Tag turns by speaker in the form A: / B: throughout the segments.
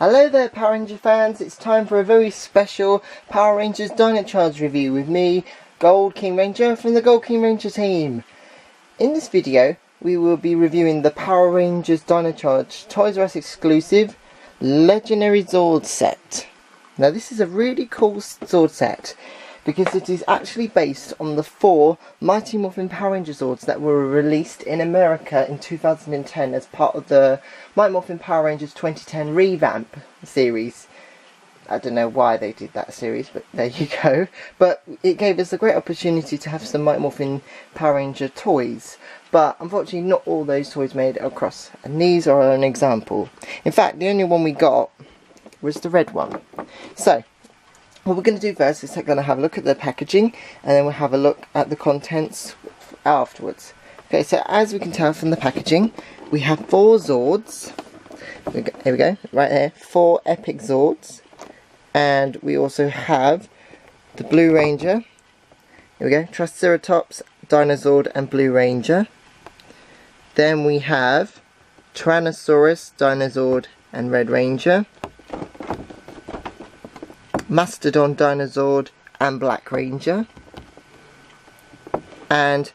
A: Hello there Power Ranger fans, it's time for a very special Power Rangers Dino Charge review with me, GoldKingRanger from the GoldKingRanger team. In this video we will be reviewing the Power Rangers Dino Charge Toys R Us exclusive Legendary Zord Set. Now this is a really cool Zord set because it is actually based on the 4 Mighty Morphin Power Ranger Zords that were released in America in 2010 as part of the Mighty Morphin Power Rangers 2010 revamp series. I don't know why they did that series, but there you go. But it gave us a great opportunity to have some Mighty Morphin Power Ranger toys. But unfortunately not all those toys made it across. And these are an example. In fact, the only one we got was the red one. So, what we're going to do first is we're going to have a look at the packaging and then we'll have a look at the contents afterwards. Okay, so as we can tell from the packaging, we have 4 Zords. Here we go, right there, 4 epic Zords. And we also have the Blue Ranger. Here we go, Triceratops, Dino Zord and Blue Ranger. Then we have Tyrannosaurus, Dino Zord and Red Ranger. Mastodon, Dino Zord and Black Ranger. And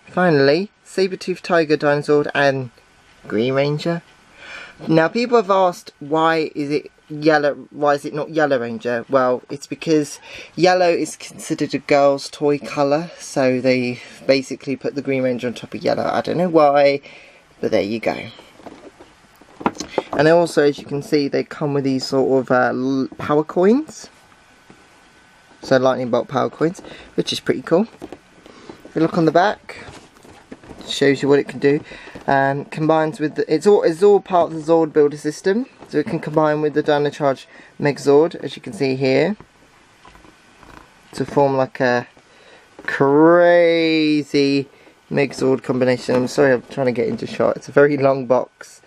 A: finally, Saber-Tooth Tiger, Dino Zord and Green Ranger. Now people have asked why is it not Yellow Ranger? Well, it's because yellow is considered a girl's toy colour, so they basically put the Green Ranger on top of yellow. I don't know why, but there you go. And also, as you can see, they come with these sort of power coins. So lightning bolt power coins, which is pretty cool. If you look on the back, it shows you what it can do. Combines with it's all part of the Zord builder system, so it can combine with the Dino Charge Megazord, as you can see here, to form like a crazy Megazord combination. I'm sorry, I'm trying to get into shot. It's a very long box.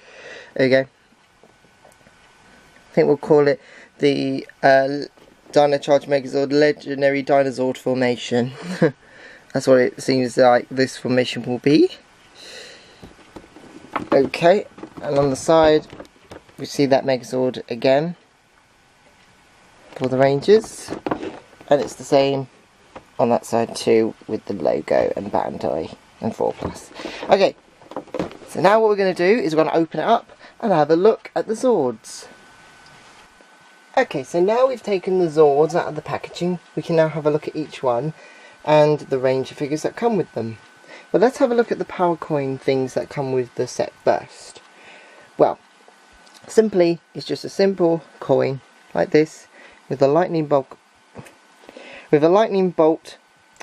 A: There you go. I think we'll call it the Dino Charge Megazord Legendary Dino Zord formation. That's what it seems like this formation will be. Okay, and on the side we see that Megazord again for the Rangers, and it's the same on that side too with the logo and Bandai and 4+. Okay, so now what we're going to do is we're going to open it up and have a look at the Zords. Okay, so now we've taken the Zords out of the packaging, we can now have a look at each one and the Ranger figures that come with them. But let's have a look at the power coin things that come with the set first. Well, simply, it's just a simple coin like this with a lightning bolt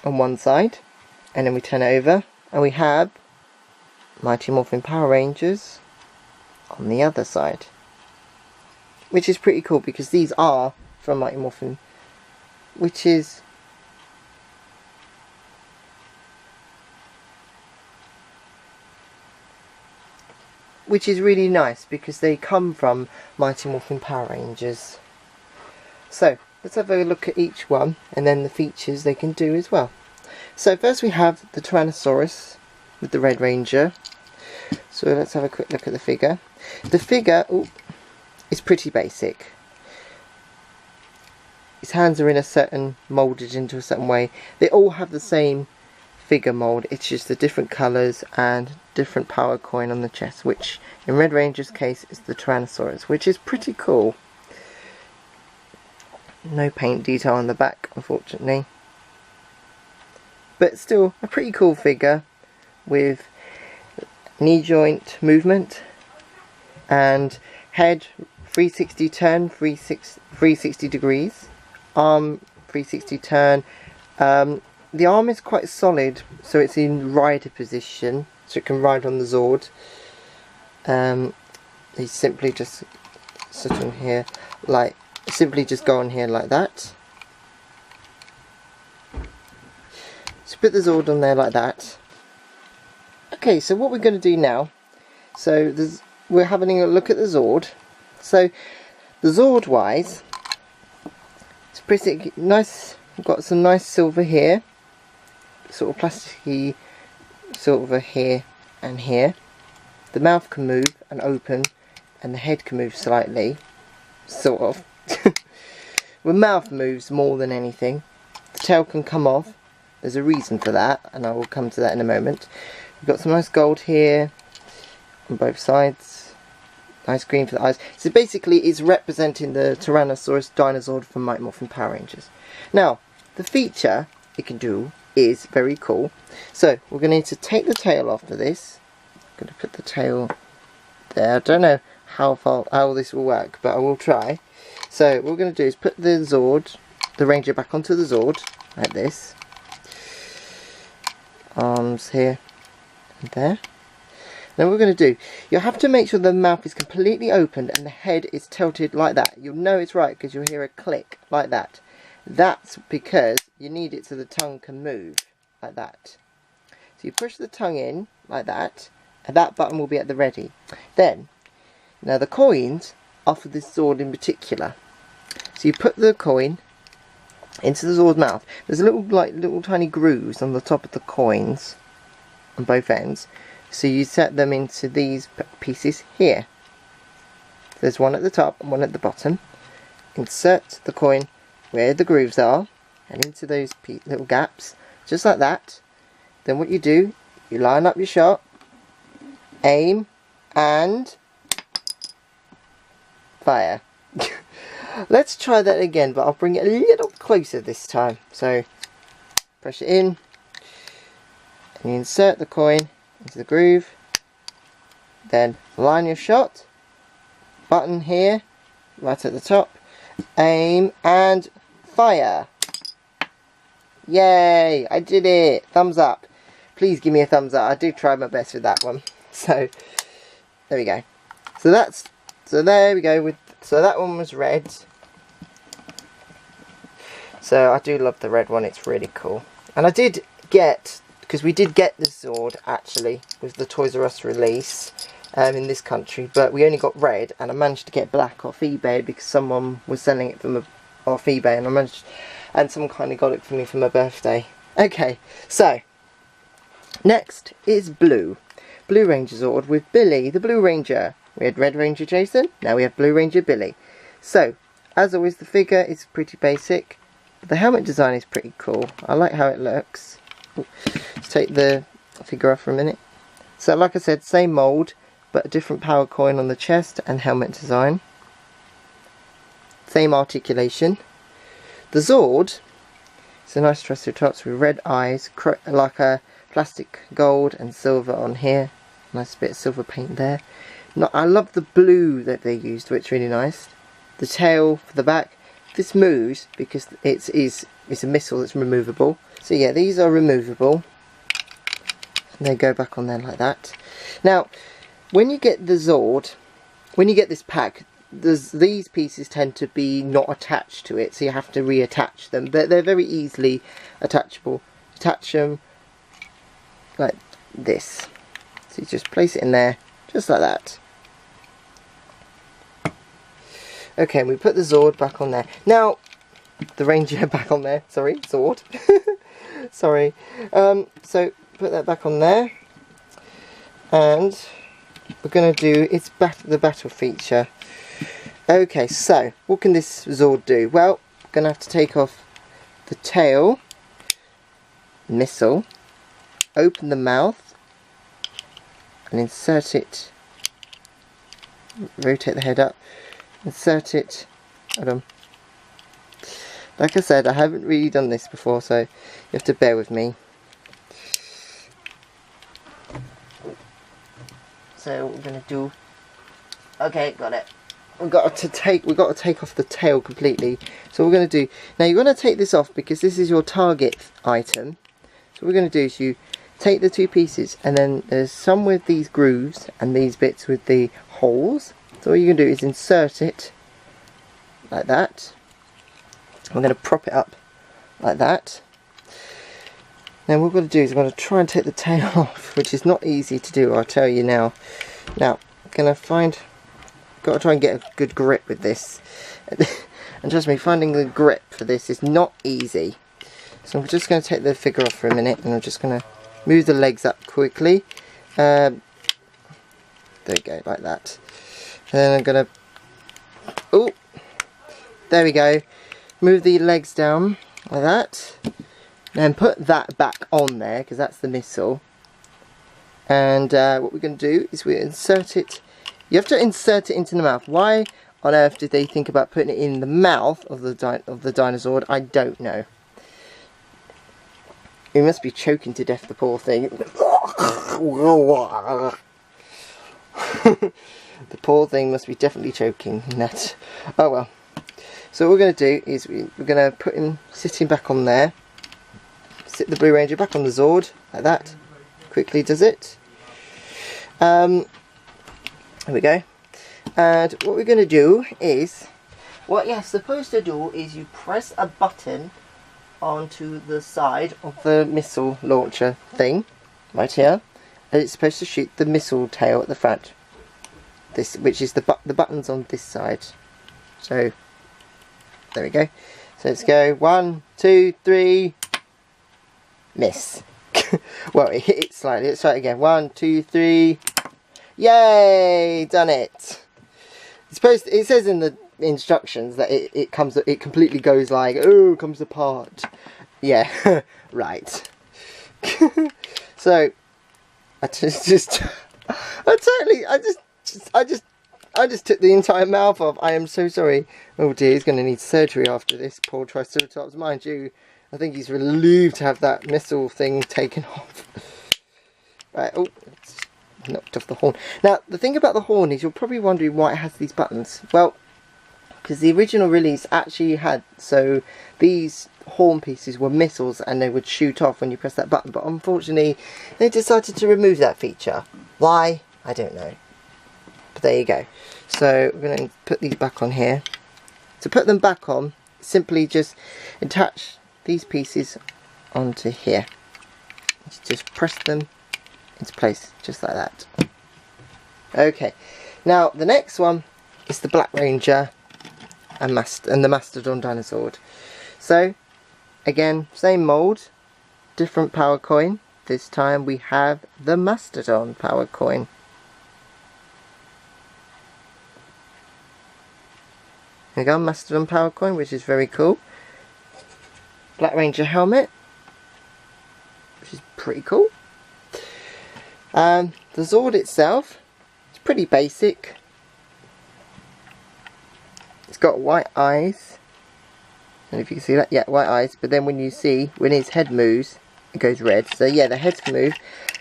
A: on one side, and then we turn it over and we have Mighty Morphin Power Rangers on the other side. Which is pretty cool because these are from Mighty Morphin, which is really nice because they come from Mighty Morphin Power Rangers. So let's have a look at each one and then the features they can do as well. So first we have the Tyrannosaurus with the Red Ranger. So let's have a quick look at the figure. The figure, it's pretty basic. His hands are in a certain, moulded into a certain way. They all have the same figure mould, it's just the different colours and different power coin on the chest, which in Red Ranger's case is the Tyrannosaurus, which is pretty cool. No paint detail on the back, unfortunately. But still, a pretty cool figure with knee joint movement and head 360 turn, 360 degrees, arm 360 turn. The arm is quite solid, so it's in rider position, so it can ride on the Zord. He simply just sit on here, simply just go on here like that. So put the Zord on there like that. Okay, so what we're going to do now, so we're having a look at the Zord. So the Zord wise, it's pretty nice. We've got some nice silver here, sort of plasticky silver here and here. The mouth can move and open and the head can move slightly. sort of. The mouth moves more than anything. The tail can come off. There's a reason for that, and I will come to that in a moment. We've got some nice gold here on both sides. Nice green for the eyes. So basically it's representing the Tyrannosaurus Dino Zord from Mighty Morphin Power Rangers. Now, the feature it can do is very cool. So we're going to need to take the tail off for this. I'm going to put the tail there. I don't know how this will work, but I will try. So what we're going to do is put the Zord, the Ranger, back onto the Zord like this. Arms here and there. Now what we're going to do, you'll have to make sure the mouth is completely opened and the head is tilted like that. You'll know it's right because you'll hear a click like that. That's because you need it so the tongue can move like that. So you push the tongue in like that, and that button will be at the ready. Then, now the coins are for this Zord in particular. So you put the coin into the Zord's mouth. There's a little tiny grooves on the top of the coins on both ends. So you set them into these pieces here. There's one at the top and one at the bottom. Insert the coin where the grooves are and into those little gaps, just like that. Then what you do, you line up your shot, aim, and fire. Let's try that again, but I'll bring it a little closer this time. So press it in and you insert the coin into the groove, then line your shot, button here right at the top, aim and fire. Yay, I did it. Thumbs up. Please give me a thumbs up. I did try my best with that one. So there we go. So there we go. So that one was red. So I do love the red one. It's really cool. And I did get, because we did get the Zord actually with the Toys R Us release in this country, but we only got red, and I managed to get black off eBay because someone was selling it from off eBay, and someone kind of got it for me for my birthday. Okay, so next is Blue Ranger Zord with Billy the Blue Ranger. We had Red Ranger Jason, now we have Blue Ranger Billy. So as always, the figure is pretty basic, but the helmet design is pretty cool. I like how it looks. Let's take the figure off for a minute. So like I said, same mould, but a different power coin on the chest and helmet design. Same articulation. The Zord, it's a nice triceratops with red eyes, like a plastic gold and silver on here. Nice bit of silver paint there. I love the blue that they used, which is really nice. The tail for the back. This moves because it's a missile that's removable. So yeah, these are removable. And they go back on there like that. Now, when you get the Zord, when you get this pack, these pieces tend to be not attached to it, so you have to reattach them. But they're very easily attachable. Attach them like this. So you just place it in there, just like that. Okay, we put the Zord back on there. Now, the Ranger back on there. Sorry, Zord. Sorry. So put that back on there, and we're going to do the battle feature. Okay, so what can this Zord do? Well, I'm going to have to take off the tail, missile, open the mouth, and insert it. Rotate the head up. Insert it. Hold on. Like I said, I haven't really done this before, so you have to bear with me. So what we're gonna do. Okay, got it. We've got to take off the tail completely. So what we're gonna do now. You're gonna take this off because this is your target item. So what we're gonna do is you take the two pieces, and then there's some with these grooves and these bits with the holes. So all you can do is insert it like that. I'm going to prop it up like that. Now what we're going to do is I'm going to try and take the tail off, which is not easy to do, I'll tell you now. Now, got to try and get a good grip with this. And trust me, finding the grip for this is not easy. So I'm just going to take the figure off for a minute, and I'm just going to move the legs up quickly. There you go, like that. And then I'm going to... Oh! there we go. Move the legs down like that. Then put that back on there, because that's the missile. And what we're going to do is we insert it. You have to insert it into the mouth. Why on earth did they think about putting it in the mouth of the dinosaur? I don't know. He must be choking to death, the poor thing. The poor thing must be definitely choking in that. Oh well. So what we're going to do is we're going to put him, sit him back on there. Sit the Blue Ranger back on the Zord, like that. Quickly does it. There we go. And what we're going to do is, what you're supposed to do is you press a button onto the side of the missile launcher thing, right here, and it's supposed to shoot the missile tail at the front. This, which is the buttons on this side. So there we go. So let's go 1, 2, 3. Miss. Well, it hit it slightly. Let's try it again. 1, 2, 3. Yay! Done it. It's supposed to, it says in the instructions that it completely goes like, oh, comes apart. Yeah, right. So I just took the entire mouth off. I am so sorry. Oh dear, he's going to need surgery after this, poor Triceratops. Mind you, I think he's relieved to have that missile thing taken off. Right, oh, it's knocked off the horn. Now, the thing about the horn is you're probably wondering why it has these buttons. Well, because the original release actually had, so these horn pieces were missiles and they would shoot off when you press that button. But unfortunately, they decided to remove that feature. Why? I don't know. But there you go. So we're going to put these back on here. To put them back on, simply just attach these pieces onto here. Just press them into place, just like that. Okay, now the next one is the Black Ranger and the Mastodon Dinosaur. So again, same mould, different power coin. This time we have the Mastodon power coin. There we go, Mastodon power coin, which is very cool. Black Ranger helmet, which is pretty cool. The Zord itself, it's pretty basic. It's got white eyes. I don't know if you can see that. Yeah, white eyes. But then when you see, when his head moves, it goes red. So yeah, the head can move,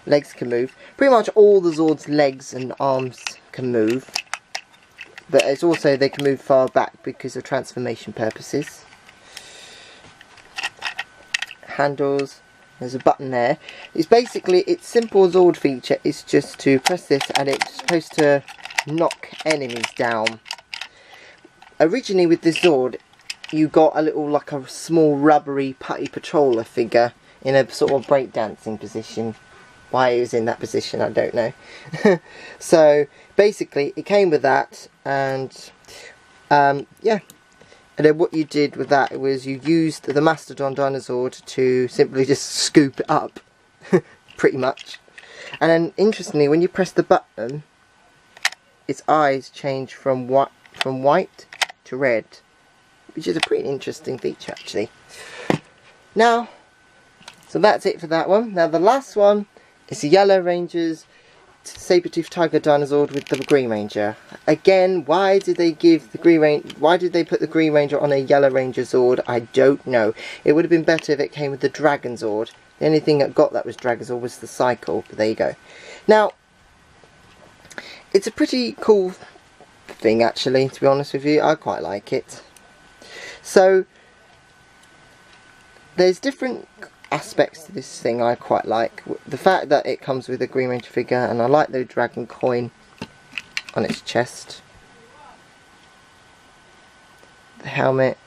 A: legs can move. Pretty much all the Zord's legs and arms can move. But it's also, they can move far back because of transformation purposes. Handles, there's a button there. It's basically, its simple Zord feature is just to press this and it's supposed to knock enemies down. Originally with this Zord, you got a little, like a small rubbery putty patroller figure in a sort of breakdancing position. Why it was in that position, I don't know. So basically it came with that, and yeah. And then what you did with that was you used the Mastodon Dinosaur to simply just scoop it up, pretty much. And then interestingly, when you press the button, its eyes change from white to red, which is a pretty interesting feature actually. Now, so that's it for that one. Now the last one is the Yellow Ranger's Saber-Tooth Tiger Dinosaur with the Green Ranger. Again, why did they give the Green Ranger? Why did they put the Green Ranger on a Yellow Ranger Zord? I don't know. It would have been better if it came with the Dragon Zord. The only thing that got that was Dragon Zord was the cycle. But there you go. Now, it's a pretty cool thing actually. To be honest with you, I quite like it. So there's different aspects to this thing I quite like. The fact that it comes with a Green Ranger figure, and I like the dragon coin on its chest. The helmet,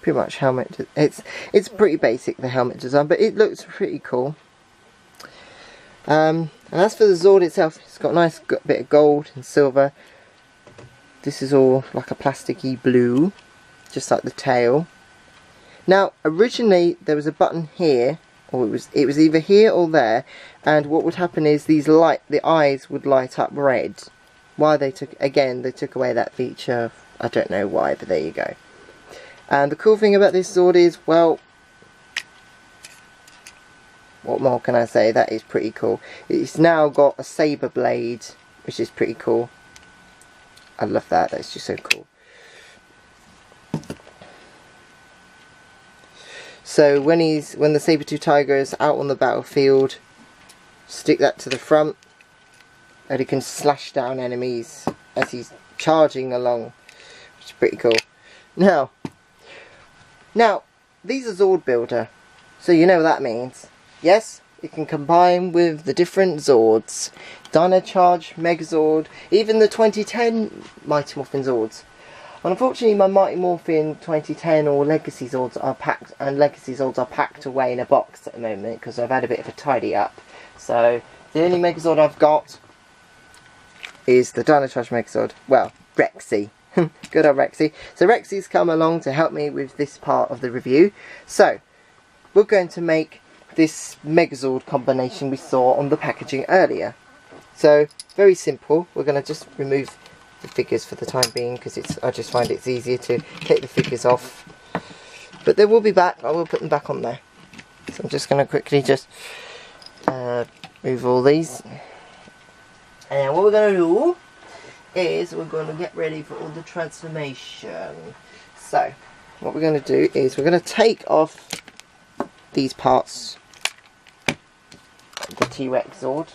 A: pretty much helmet. It's pretty basic, the helmet design, but it looks pretty cool. And as for the Zord itself, it's got a nice bit of gold and silver. This is all like a plasticky blue, just like the tail. Now, originally there was a button here, or it was either here or there, and what would happen is the eyes would light up red. Why they took away that feature, I don't know why, but there you go. And the cool thing about this Zord is, well, what more can I say? That is pretty cool. It's now got a saber blade, which is pretty cool. I love that. That's just so cool. So when the saber-tooth tiger is out on the battlefield, stick that to the front, and he can slash down enemies as he's charging along, which is pretty cool. Now these are Zord Builder, so you know what that means. Yes, it can combine with the different Zords, Dino Charge, Megazord, even the 2010 Mighty Morphin Zords. Unfortunately, my Mighty Morphin 2010 or Legacy Zords are packed away in a box at the moment because I've had a bit of a tidy up. So the only Megazord I've got is the Dino Charge Megazord. Well, Rexy. Good old Rexy. So Rexy's come along to help me with this part of the review. So we're going to make this Megazord combination we saw on the packaging earlier. So very simple. We're going to just remove the figures for the time being because I just find it's easier to take the figures off. But they will be back. I will put them back on there. So I'm just going to quickly just move all these. And what we're going to do is we're going to get ready for all the transformation. So what we're going to do is we're going to take off these parts of the T-Rex Zord,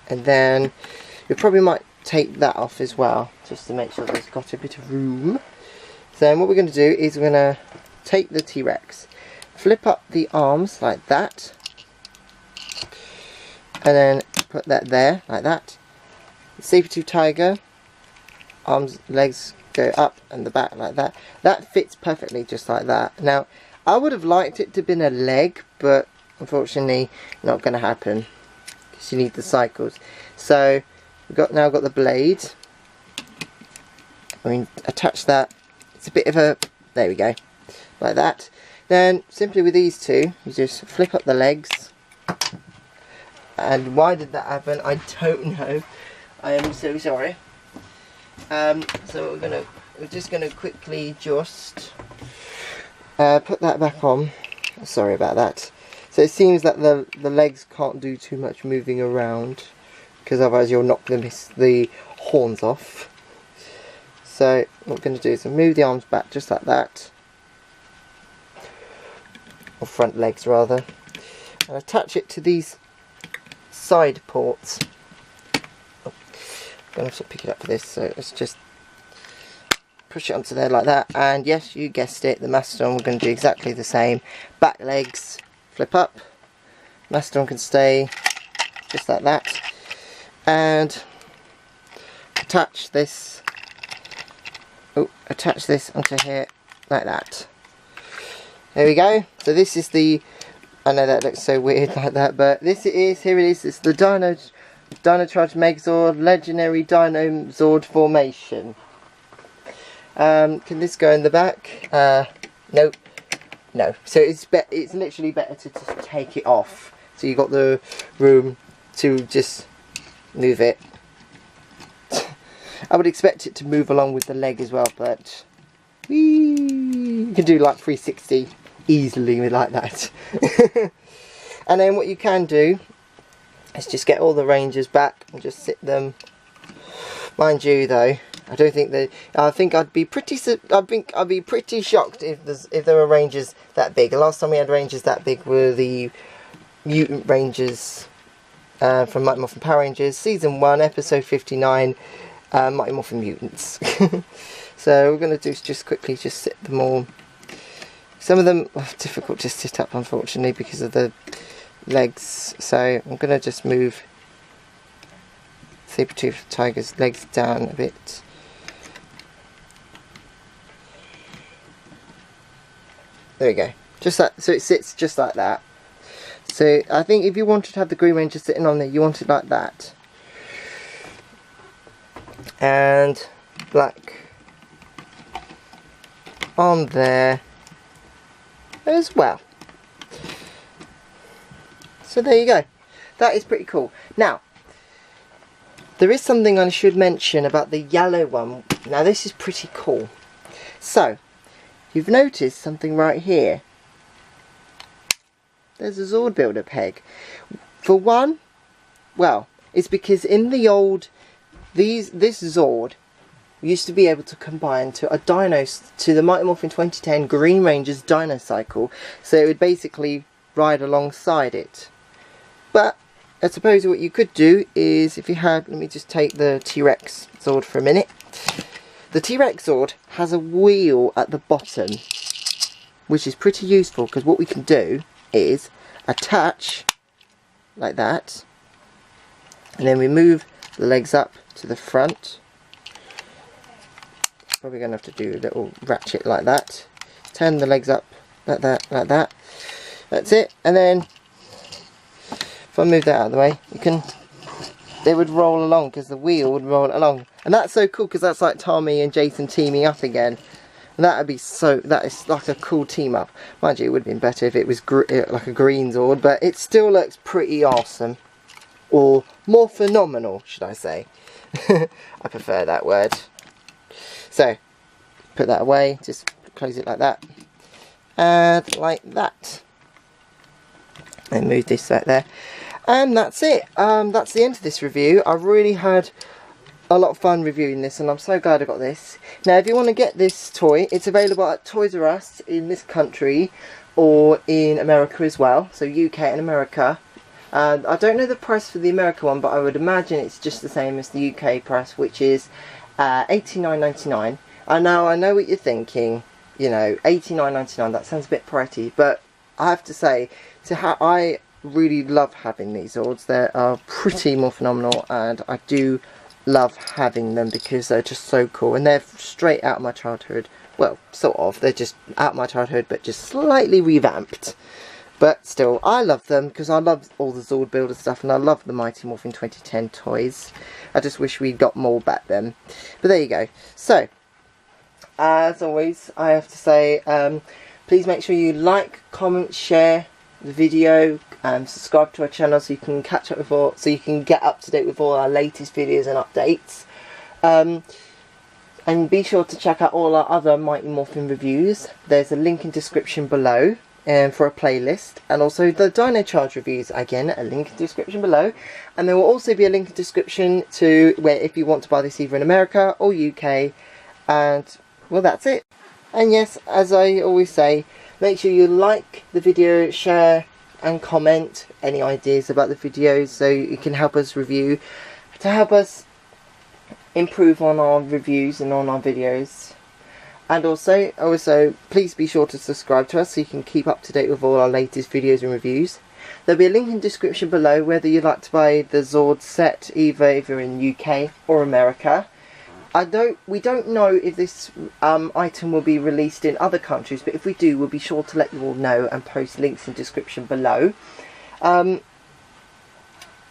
A: and then we probably might take that off as well just to make sure there's got a bit of room. So then what we're going to do is we're going to take the T-Rex, flip up the arms like that, and then put that there like that. The saber-tooth tiger, arms, legs go up and the back like that. That fits perfectly just like that. Now I would have liked it to have been a leg, but unfortunately not going to happen because you need the cycles. So we've now got the blade. I mean, attach that. It's a bit of a, there we go, like that. Then simply with these two you just flip up the legs. And why did that happen? I don't know. I am so sorry. So we're just gonna quickly just put that back on. Sorry about that. So it seems that the legs can't do too much moving around because otherwise you'll knock the horns off. So what we're going to do is move the arms back just like that, or front legs rather, and attach it to these side ports. I'm going to have to pick it up for this, so let's just push it onto there like that. And yes, you guessed it, the Mastodon, we're going to do exactly the same. Back legs flip up, Mastodon can stay just like that, and attach this onto here like that. There we go. So this is the, I know that looks so weird like that, but here it is, it's the Dino Charge Megazord Legendary Dino Zord formation. Can this go in the back? Nope. No. So it's literally better to just take it off, so you got the room to just move it. I would expect it to move along with the leg as well, but you can do like 360 easily with like that. And then what you can do is just get all the Rangers back and just sit them. Mind you, though, I don't think that. I think I'd be pretty shocked if there were Rangers that big. The last time we had Rangers that big were the Mutant Rangers from Mighty Morphin Power Rangers Season 1, Episode 59, Mighty Morphin Mutants. So what we're going to do is just quickly just sit them all. Some of them are difficult to sit up, unfortunately, because of the legs. So I'm going to just move Saber-tooth Tiger's legs down a bit. There we go. Just that, so it sits just like that. So I think if you wanted to have the Green Ranger sitting on there, you want it like that. And black on there as well. So there you go. That is pretty cool. Now, there is something I should mention about the yellow one. Now this is pretty cool. So, you've noticed something right here. There's a Zord builder peg. For one, well, it's because in the old, this Zord used to be able to combine to the Mighty Morphin 2010 Green Ranger's Dino Cycle, so it would basically ride alongside it. But I suppose what you could do is, if you had, let me just take the T-Rex Zord for a minute. The T-Rex Zord has a wheel at the bottom, which is pretty useful, because what we can do is attach like that, and then we move the legs up to the front. Probably going to have to do a little ratchet like that. Turn the legs up like that, like that. That's it. And then if I move that out of the way, they would roll along, because the wheel would roll along. And that's so cool, because that's like Tommy and Jason teaming up again. And that is like a cool team up. Mind you, it would have been better if it was like a green Zord, but it still looks pretty awesome. Or more phenomenal, should I say. I prefer that word. So, put that away, just close it like that. And like that. And move this right there. And that's it. That's the end of this review. I've really had a lot of fun reviewing this, and I'm so glad I got this. Now, if you want to get this toy, it's available at Toys R Us in this country, or in America as well, so UK and America. I don't know the price for the America one, but I would imagine it's just the same as the UK price, which is $89.99. I know what you're thinking, you know, $89.99, that sounds a bit pricey, but I have to say, I really love having these Zords. They are pretty more phenomenal, and I do love having them because they're just so cool, and they're straight out of my childhood. Well, sort of, they're just out of my childhood, but just slightly revamped. But still, I love them because I love all the Zord builder stuff, and I love the Mighty Morphin 2010 toys. I just wish we'd got more back then. But there you go. So, as always, I have to say, please make sure you like, comment, share the video, and subscribe to our channel so you can catch up with so you can get up to date with all our latest videos and updates. And be sure to check out all our other Mighty Morphin reviews. There's a link in description below for a playlist, and also the Dino Charge reviews, again a link in description below, and there will also be a link in description to where if you want to buy this either in America or UK. And well, that's it. And yes, as I always say, make sure you like the video, share and comment any ideas about the videos so you can help us review, to help us improve on our reviews and on our videos. And also please be sure to subscribe to us so you can keep up to date with all our latest videos and reviews. There'll be a link in the description below whether you'd like to buy the Zord set either if you're in UK or America. We don't know if this item will be released in other countries, but if we do, we'll be sure to let you all know and post links in the description below. And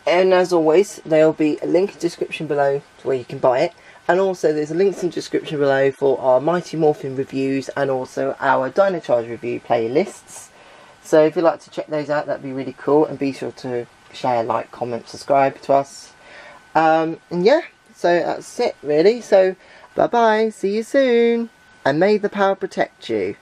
A: as always, there'll be a link in the description below to where you can buy it. And also there's a link in the description below for our Mighty Morphin reviews and also our Dino Charge review playlists. So if you'd like to check those out, that'd be really cool. And be sure to share, like, comment, subscribe to us. And yeah, so that's it really. So bye bye, see you soon. And may the power protect you.